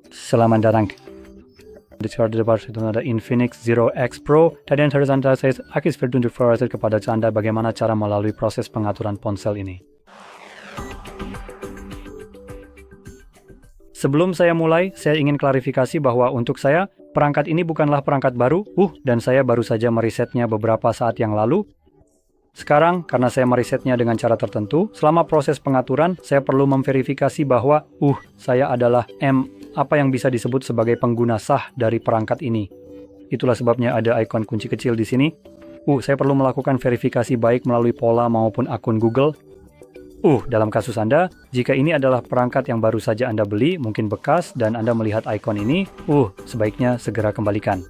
Selamat datang di depan itu ada Infinix Zero X Pro. Tadi yang harus Anda saya akan bertunjuk kepada Anda bagaimana cara melalui proses pengaturan ponsel ini. Sebelum saya mulai, saya ingin klarifikasi bahwa untuk saya, perangkat ini bukanlah perangkat baru, dan saya baru saja merisetnya beberapa saat yang lalu. Sekarang, karena saya merisetnya dengan cara tertentu, selama proses pengaturan, saya perlu memverifikasi bahwa, saya adalah apa yang bisa disebut sebagai pengguna sah dari perangkat ini. Itulah sebabnya ada ikon kunci kecil di sini. Saya perlu melakukan verifikasi baik melalui pola maupun akun Google. Dalam kasus Anda, jika ini adalah perangkat yang baru saja Anda beli, mungkin bekas, dan Anda melihat ikon ini, sebaiknya segera kembalikan.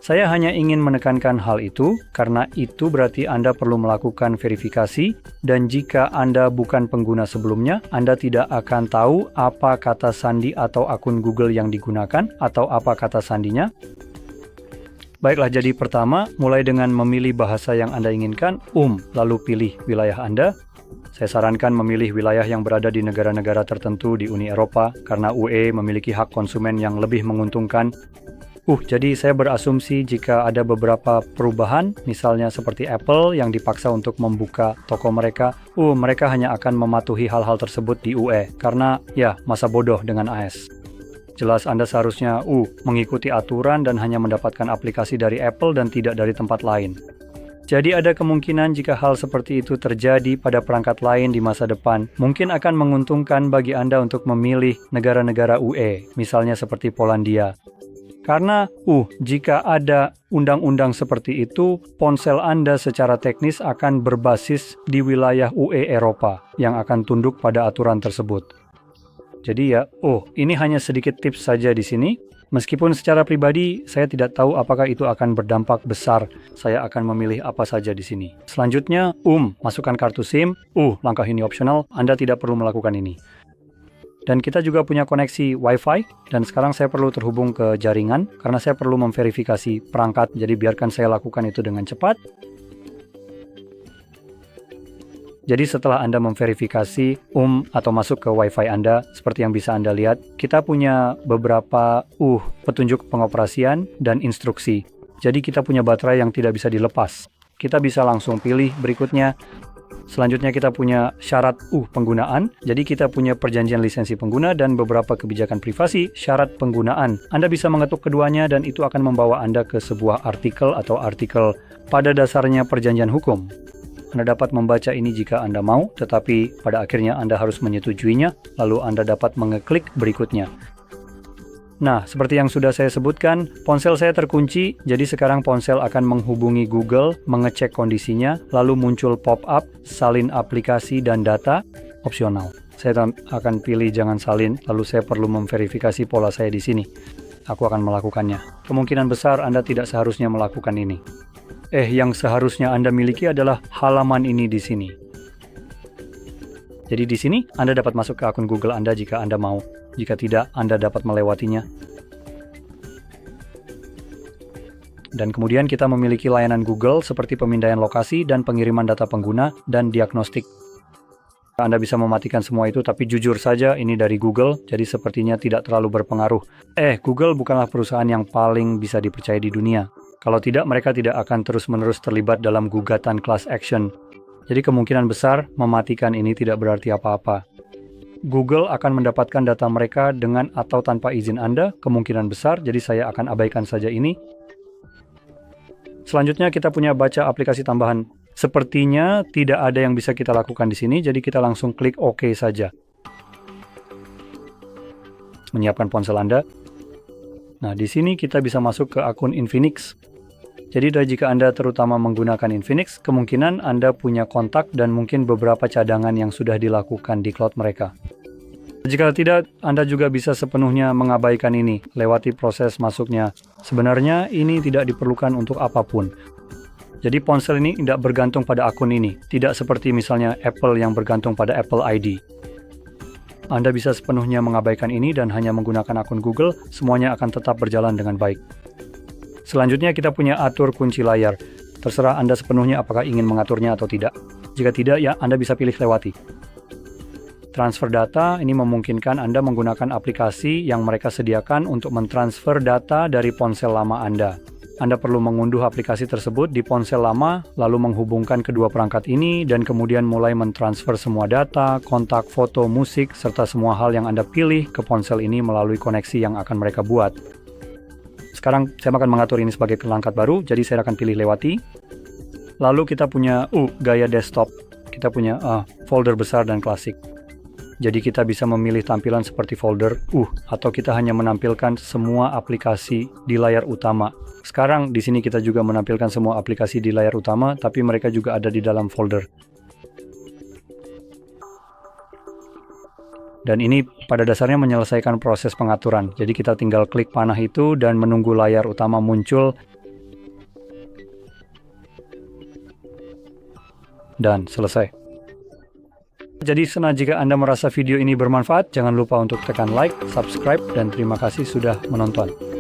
Saya hanya ingin menekankan hal itu, karena itu berarti Anda perlu melakukan verifikasi, dan jika Anda bukan pengguna sebelumnya, Anda tidak akan tahu apa kata sandi atau akun Google yang digunakan, atau apa kata sandinya. Baiklah, jadi pertama, mulai dengan memilih bahasa yang Anda inginkan, lalu pilih wilayah Anda. Saya sarankan memilih wilayah yang berada di negara-negara tertentu di Uni Eropa, karena UE memiliki hak konsumen yang lebih menguntungkan. Jadi saya berasumsi jika ada beberapa perubahan, misalnya seperti Apple yang dipaksa untuk membuka toko mereka, mereka hanya akan mematuhi hal-hal tersebut di UE, karena masa bodoh dengan AS. Jelas Anda seharusnya mengikuti aturan dan hanya mendapatkan aplikasi dari Apple dan tidak dari tempat lain. Jadi ada kemungkinan jika hal seperti itu terjadi pada perangkat lain di masa depan, mungkin akan menguntungkan bagi Anda untuk memilih negara-negara UE, misalnya seperti Polandia. Karena, jika ada undang-undang seperti itu, ponsel Anda secara teknis akan berbasis di wilayah UE Eropa yang akan tunduk pada aturan tersebut. Jadi ini hanya sedikit tips saja di sini. Meskipun secara pribadi, saya tidak tahu apakah itu akan berdampak besar. Saya akan memilih apa saja di sini. Selanjutnya, masukkan kartu SIM. Langkah ini opsional, Anda tidak perlu melakukan ini. Dan kita juga punya koneksi Wi-Fi, dan sekarang saya perlu terhubung ke jaringan, karena saya perlu memverifikasi perangkat, jadi biarkan saya lakukan itu dengan cepat. Jadi setelah Anda memverifikasi atau masuk ke Wi-Fi Anda, seperti yang bisa Anda lihat, kita punya beberapa petunjuk pengoperasian dan instruksi. Jadi kita punya baterai yang tidak bisa dilepas. Kita bisa langsung pilih berikutnya. Selanjutnya kita punya syarat penggunaan. Jadi kita punya perjanjian lisensi pengguna dan beberapa kebijakan privasi syarat penggunaan. Anda bisa mengetuk keduanya dan itu akan membawa Anda ke sebuah artikel atau artikel pada dasarnya perjanjian hukum. Anda dapat membaca ini jika Anda mau, tetapi pada akhirnya Anda harus menyetujuinya, lalu Anda dapat mengeklik berikutnya. Nah, seperti yang sudah saya sebutkan, ponsel saya terkunci, jadi sekarang ponsel akan menghubungi Google, mengecek kondisinya, lalu muncul pop-up, salin aplikasi dan data, opsional. Saya akan pilih jangan salin, lalu saya perlu memverifikasi pola saya di sini. Aku akan melakukannya. Kemungkinan besar Anda tidak seharusnya melakukan ini. Yang seharusnya Anda miliki adalah halaman ini di sini. Jadi di sini, Anda dapat masuk ke akun Google Anda jika Anda mau. Jika tidak, Anda dapat melewatinya. Dan kemudian kita memiliki layanan Google seperti pemindaian lokasi dan pengiriman data pengguna dan diagnostik. Anda bisa mematikan semua itu, tapi jujur saja ini dari Google, jadi sepertinya tidak terlalu berpengaruh. Google bukanlah perusahaan yang paling bisa dipercaya di dunia. Kalau tidak, mereka tidak akan terus-menerus terlibat dalam gugatan class action. Jadi kemungkinan besar mematikan ini tidak berarti apa-apa. Google akan mendapatkan data mereka dengan atau tanpa izin Anda, kemungkinan besar, jadi saya akan abaikan saja ini. Selanjutnya kita punya baca aplikasi tambahan. Sepertinya tidak ada yang bisa kita lakukan di sini, jadi kita langsung klik OK saja. Menyiapkan ponsel Anda. Nah, di sini kita bisa masuk ke akun Infinix. Jadi jika Anda terutama menggunakan Infinix, kemungkinan Anda punya kontak dan mungkin beberapa cadangan yang sudah dilakukan di cloud mereka. Jika tidak, Anda juga bisa sepenuhnya mengabaikan ini, lewati proses masuknya. Sebenarnya ini tidak diperlukan untuk apapun. Jadi ponsel ini tidak bergantung pada akun ini, tidak seperti misalnya Apple yang bergantung pada Apple ID. Anda bisa sepenuhnya mengabaikan ini dan hanya menggunakan akun Google, semuanya akan tetap berjalan dengan baik. Selanjutnya kita punya atur kunci layar. Terserah Anda sepenuhnya apakah ingin mengaturnya atau tidak. Jika tidak, Anda bisa pilih lewati. Transfer data ini memungkinkan Anda menggunakan aplikasi yang mereka sediakan untuk mentransfer data dari ponsel lama Anda. Anda perlu mengunduh aplikasi tersebut di ponsel lama, lalu menghubungkan kedua perangkat ini, dan kemudian mulai mentransfer semua data, kontak, foto, musik, serta semua hal yang Anda pilih ke ponsel ini melalui koneksi yang akan mereka buat. Sekarang saya akan mengatur ini sebagai perangkat baru, jadi saya akan pilih lewati. Lalu kita punya gaya desktop. Kita punya folder besar dan klasik. Jadi kita bisa memilih tampilan seperti folder atau kita hanya menampilkan semua aplikasi di layar utama. Sekarang di sini kita juga menampilkan semua aplikasi di layar utama, tapi mereka juga ada di dalam folder. Dan ini pada dasarnya menyelesaikan proses pengaturan. Jadi kita tinggal klik panah itu dan menunggu layar utama muncul. Dan selesai. Jadi jika Anda merasa video ini bermanfaat, jangan lupa untuk tekan like, subscribe, dan terima kasih sudah menonton.